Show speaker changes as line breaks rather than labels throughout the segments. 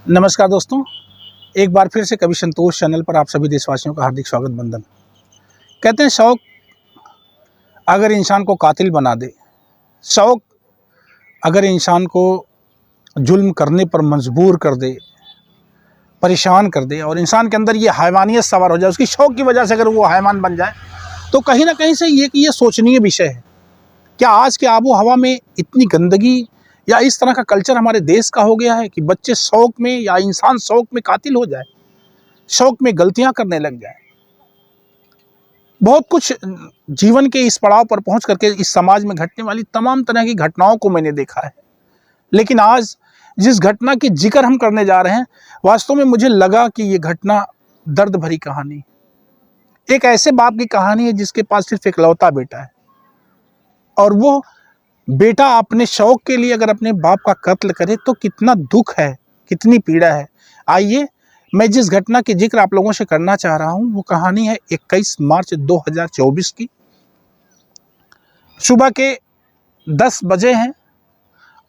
नमस्कार दोस्तों, एक बार फिर से कवि संतोष चैनल पर आप सभी देशवासियों का हार्दिक स्वागत बंदन। कहते हैं शौक अगर इंसान को कातिल बना दे, शौक अगर इंसान को जुल्म करने पर मजबूर कर दे, परेशान कर दे और इंसान के अंदर ये हैवानियत सवार हो जाए, उसकी शौक की वजह से अगर वो हैवान बन जाए, तो कहीं ना कहीं से ये सोचनीय विषय है। क्या आज के आबो हवा में इतनी गंदगी या इस तरह का कल्चर हमारे देश का हो गया है कि बच्चे शौक में या इंसान शौक में कातिल हो जाए, शौक में गलतियां करने लग जाए। बहुत कुछ जीवन के इस पड़ाव पर पहुंच करके इस समाज में घटने वाली तमाम तरह की घटनाओं को मैंने देखा है, लेकिन आज जिस घटना की जिक्र हम करने जा रहे हैं, वास्तव में मुझे लगा कि ये घटना दर्द भरी कहानी, एक ऐसे बाप की कहानी है जिसके पास सिर्फ इकलौता बेटा है और वो बेटा अपने शौक के लिए अगर अपने बाप का कत्ल करे तो कितना दुख है, कितनी पीड़ा है। आइए, मैं जिस घटना की जिक्र आप लोगों से करना चाह रहा हूं वो कहानी है 21 मार्च 2024 की। सुबह के 10 बजे हैं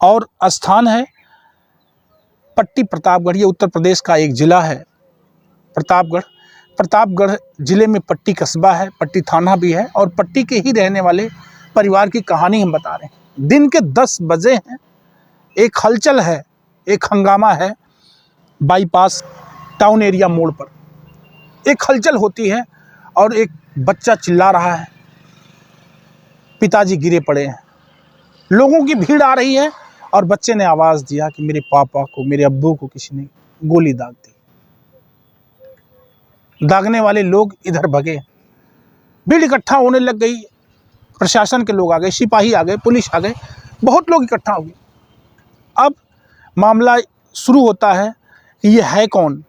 और स्थान है पट्टी प्रतापगढ़। ये उत्तर प्रदेश का एक जिला है प्रतापगढ़ जिले में पट्टी कस्बा है, पट्टी थाना भी है और पट्टी के ही रहने वाले परिवार की कहानी हम बता रहे हैं। दिन के 10 बजे हैं, एक हलचल है, एक हंगामा है बाईपास टाउन एरिया मोड़ पर। एक हलचल होती है और एक बच्चा चिल्ला रहा है, पिताजी गिरे पड़े हैं। लोगों की भीड़ आ रही है और बच्चे ने आवाज़ दिया कि मेरे पापा को, मेरे अब्बू को किसी ने गोली दाग दी। दागने वाले लोग इधर भगे, भीड़ इकट्ठा होने लग गई। प्रशासन के लोग आ गए, सिपाही आ गए, पुलिस आ गए, बहुत लोग इकट्ठा हो गए। अब मामला शुरू होता है कि ये है कौन।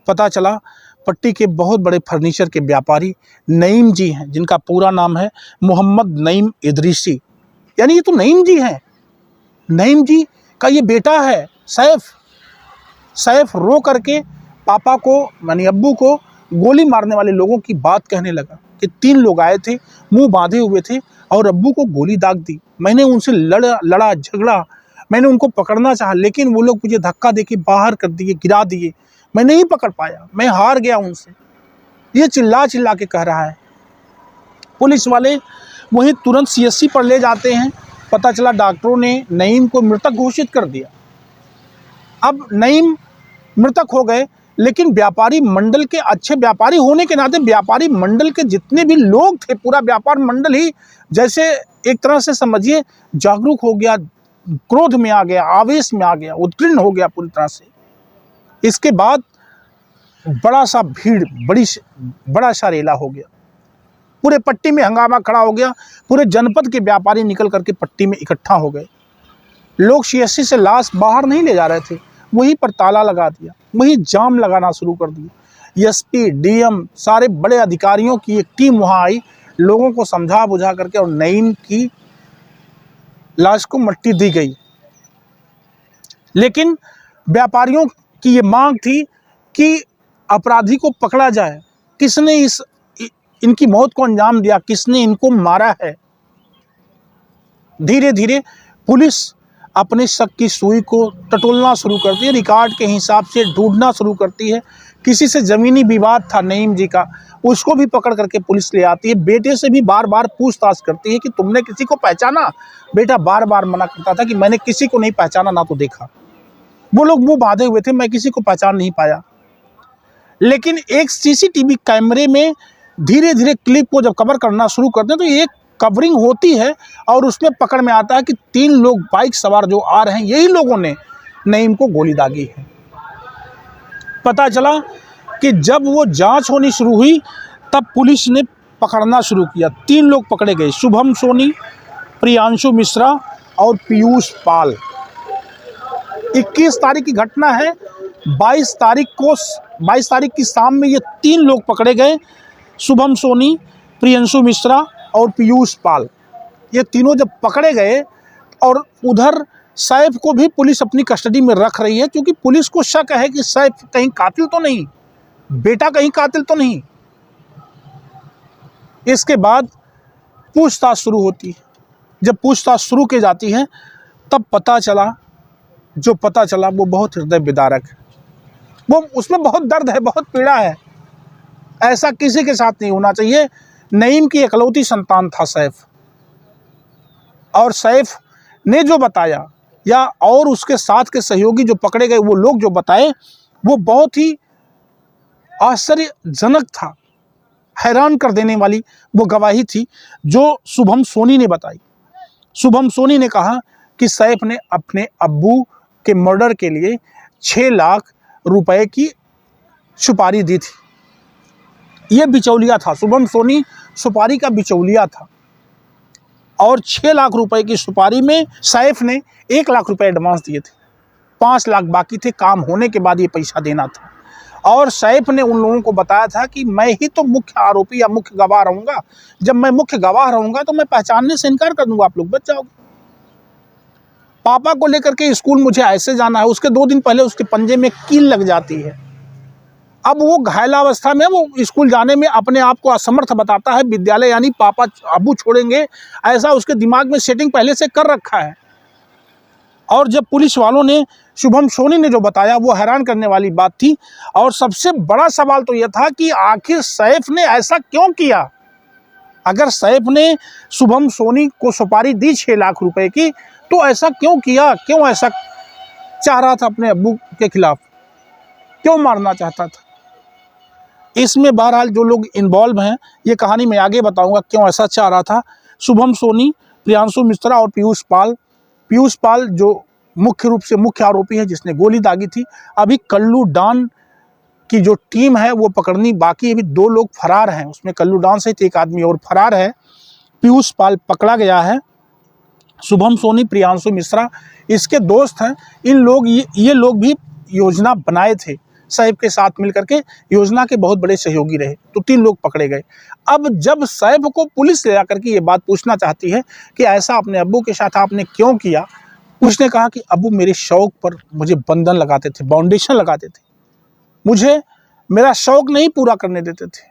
पता चला पट्टी के बहुत बड़े फर्नीचर के व्यापारी नईम जी हैं, जिनका पूरा नाम है मोहम्मद नईम इदरीसी। यानी ये तो नईम जी हैं, नईम जी का ये बेटा है सैफ रो करके पापा को यानी अब्बू को गोली मारने वाले लोगों की बात कहने लगा कि 3 लोग आए थे, मुंह बांधे हुए थे और अब्बू को गोली दाग दी। मैंने उनसे लड़ा झगड़ा, मैंने उनको पकड़ना चाहा, लेकिन वो लोग मुझे धक्का देके बाहर कर दिए, गिरा दिए। मैं नहीं पकड़ पाया, मैं हार गया उनसे। ये चिल्ला के कह रहा है। पुलिस वाले वहीं तुरंत सीएससी पर ले जाते हैं। पता चला डॉक्टरों ने नईम को मृतक घोषित कर दिया। अब नईम मृतक हो गए, लेकिन व्यापारी मंडल के अच्छे व्यापारी होने के नाते व्यापारी मंडल के जितने भी लोग थे, पूरा व्यापार मंडल ही जैसे एक तरह से समझिए जागरूक हो गया, क्रोध में आ गया, आवेश में आ गया, उत्कीर्ण हो गया पूरी तरह से। इसके बाद बड़ा सा रेला हो गया, पूरे पट्टी में हंगामा खड़ा हो गया। पूरे जनपद के व्यापारी निकल करके पट्टी में इकट्ठा हो गए। लोग सीएससी से लाश बाहर नहीं ले जा रहे थे, वहीं पर ताला लगा दिया, वहीं जाम लगाना शुरू कर दिया। एसपी, डीएम, सारे बड़े अधिकारियों की एक टीम वहां आई, लोगों को समझा बुझा करके और नईम की लाश को मिट्टी दी गई। लेकिन व्यापारियों की ये मांग थी कि अपराधी को पकड़ा जाए, किसने इनकी मौत को अंजाम दिया, किसने इनको मारा है। धीरे धीरे पुलिस अपने शक की सुई को टटोलना शुरू करती है, रिकॉर्ड के हिसाब से ढूंढना शुरू करती है। किसी से ज़मीनी विवाद था नईम जी का, उसको भी पकड़ करके पुलिस ले आती है। बेटे से भी बार बार पूछताछ करती है कि तुमने किसी को पहचाना। बेटा बार बार मना करता था कि मैंने किसी को नहीं पहचाना, ना तो देखा। वो लोग मुंह बांधे हुए थे, मैं किसी को पहचान नहीं पाया। लेकिन एक सीसीटीवी कैमरे में धीरे धीरे क्लिप को जब कवर करना शुरू करते हैं तो एक कवरिंग होती है और उसमें पकड़ में आता है कि 3 लोग बाइक सवार जो आ रहे हैं, यही लोगों ने नईम को गोली दागी है। पता चला कि जब वो जांच होनी शुरू हुई तब पुलिस ने पकड़ना शुरू किया। 3 लोग पकड़े गए, शुभम सोनी, प्रियांशु मिश्रा और पीयूष पाल। 21 तारीख की घटना है। 22 तारीख की शाम में ये 3 लोग पकड़े गए, शुभम सोनी, प्रियांशु मिश्रा और पीयूष पाल। ये तीनों जब पकड़े गए और उधर सैफ को भी पुलिस अपनी कस्टडी में रख रही है, क्योंकि पुलिस को शक है कि सैफ कहीं कातिल तो नहीं, बेटा कहीं कातिल तो नहीं। इसके बाद पूछताछ शुरू होती है। जब पूछताछ शुरू की जाती है तब पता चला वो बहुत हृदय विदारक है। वो उसमें बहुत दर्द है, बहुत पीड़ा है। ऐसा किसी के साथ नहीं होना चाहिए। नईम की इकलौती संतान था सैफ, और सैफ ने जो बताया या और उसके साथ के सहयोगी जो पकड़े गए वो लोग जो बताए, वो बहुत ही आश्चर्यजनक था, हैरान कर देने वाली वो गवाही थी जो शुभम सोनी ने बताई। शुभम सोनी ने कहा कि सैफ ने अपने अब्बू के मर्डर के लिए 6 लाख रुपए की सुपारी दी थी। ये बिचौलिया था, शुभम सोनी सुपारी का बिचौलिया था, और 6 लाख रुपए की सुपारी में सैफ ने 1 लाख रुपए एडवांस दिए थे, 5 लाख बाकी थे, काम होने के बाद ये पैसा देना था। और सैफ ने उन लोगों को बताया था कि मैं ही तो मुख्य आरोपी या मुख्य गवाह रहूंगा, जब मैं मुख्य गवाह रहूंगा तो मैं पहचानने से इनकार कर दूंगा, आप लोग बच जाओगे। पापा को लेकर के स्कूल मुझे ऐसे जाना है, उसके 2 दिन पहले उसके पंजे में कील लग जाती है। अब वो घायलावस्था में वो स्कूल जाने में अपने आप को असमर्थ बताता है, विद्यालय यानी पापा अब्बू छोड़ेंगे, ऐसा उसके दिमाग में सेटिंग पहले से कर रखा है। और जब पुलिस वालों ने, शुभम सोनी ने जो बताया, वो हैरान करने वाली बात थी। और सबसे बड़ा सवाल तो यह था कि आखिर सैफ ने ऐसा क्यों किया। अगर सैफ ने शुभम सोनी को सुपारी दी 6 लाख रुपए की, तो ऐसा क्यों किया, क्यों ऐसा चाह रहा था अपने अब्बू के खिलाफ, क्यों मारना चाहता था। इसमें बहरहाल जो लोग इन्वॉल्व हैं, ये कहानी मैं आगे बताऊंगा क्यों ऐसा चाह रहा था। शुभम सोनी, प्रियांशु मिश्रा और पीयूष पाल जो मुख्य रूप से मुख्य आरोपी है जिसने गोली दागी थी। अभी कल्लू डॉन की जो टीम है वो पकड़नी बाकी है, अभी 2 लोग फरार हैं, उसमें कल्लू डॉन सहित एक आदमी और फरार है। पीयूष पाल पकड़ा गया है। शुभम सोनी, प्रियांशु मिश्रा इसके दोस्त हैं। इन लोग ये लोग भी योजना बनाए थे, सैफ के साथ मिलकर के योजना के बहुत बड़े सहयोगी रहे, तो 3 लोग पकड़े गए। अब जब सैफ को पुलिस ले जाकर के ये बात पूछना चाहती है कि ऐसा अपने अब्बू के साथ आपने क्यों किया, उसने कहा कि अब्बू मेरे शौक पर मुझे बंधन लगाते थे, बाउंडेशन लगाते थे, मुझे मेरा शौक नहीं पूरा करने देते थे,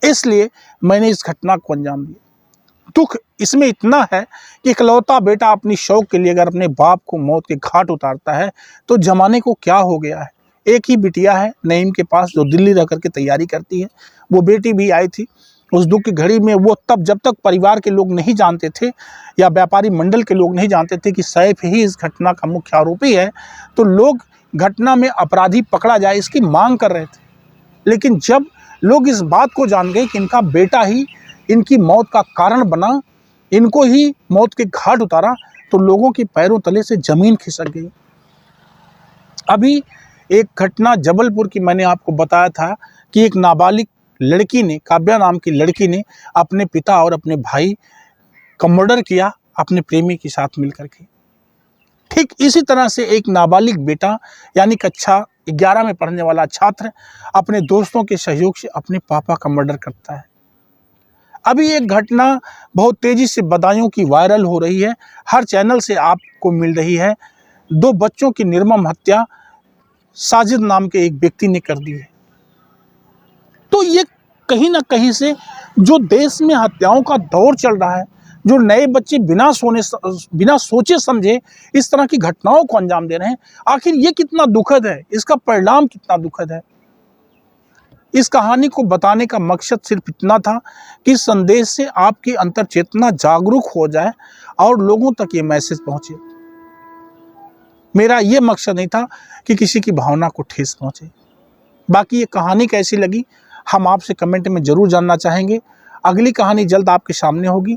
इसलिए मैंने इस घटना को अंजाम दिया। दुख इसमें इतना है कि इकलौता बेटा अपनी शौक के लिए अगर अपने बाप को मौत के घाट उतारता है तो जमाने को क्या हो गया है। एक ही बिटिया है नईम के पास जो दिल्ली रह करके तैयारी करती है, वो बेटी भी आई थी उस दुख की घड़ी में। वो तब जब तक परिवार के लोग नहीं जानते थे या व्यापारी मंडल के लोग नहीं जानते थे कि सैफ ही इस घटना का मुख्य आरोपी है, तो लोग घटना में अपराधी पकड़ा जाए इसकी मांग कर रहे थे। लेकिन जब लोग इस बात को जान गए कि इनका बेटा ही इनकी मौत का कारण बना, इनको ही मौत के घाट उतारा, तो लोगों के पैरों तले से जमीन खिसक गई। अभी एक घटना जबलपुर की मैंने आपको बताया था कि एक नाबालिग लड़की ने, काव्या नाम की लड़की ने अपने पिता और अपने भाई का मर्डर किया अपने प्रेमी के साथ मिलकर के। ठीक इसी तरह से एक नाबालिग बेटा यानी कक्षा 11 में पढ़ने वाला छात्र अपने दोस्तों के सहयोग से अपने पापा का मर्डर करता है। अभी एक घटना बहुत तेजी से बदायूं की वायरल हो रही है, हर चैनल से आपको मिल रही है। 2 बच्चों की निर्मम हत्या साजिद नाम के एक व्यक्ति ने कर दी है। तो ये कहीं ना कहीं से जो देश में हत्याओं का दौर चल रहा है, जो नए बच्चे बिना सोचे समझे इस तरह की घटनाओं को अंजाम दे रहे हैं, आखिर ये कितना दुखद है, इसका परिणाम कितना दुखद है। इस कहानी को बताने का मकसद सिर्फ इतना था कि संदेश से आपकी अंतर चेतना जागरूक हो जाए और लोगों तक ये मैसेज पहुंचे। मेरा ये मकसद नहीं था कि किसी की भावना को ठेस पहुंचे। बाकी ये कहानी कैसी लगी हम आपसे कमेंट में ज़रूर जानना चाहेंगे। अगली कहानी जल्द आपके सामने होगी।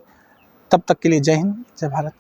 तब तक के लिए जय हिंद, जय भारत।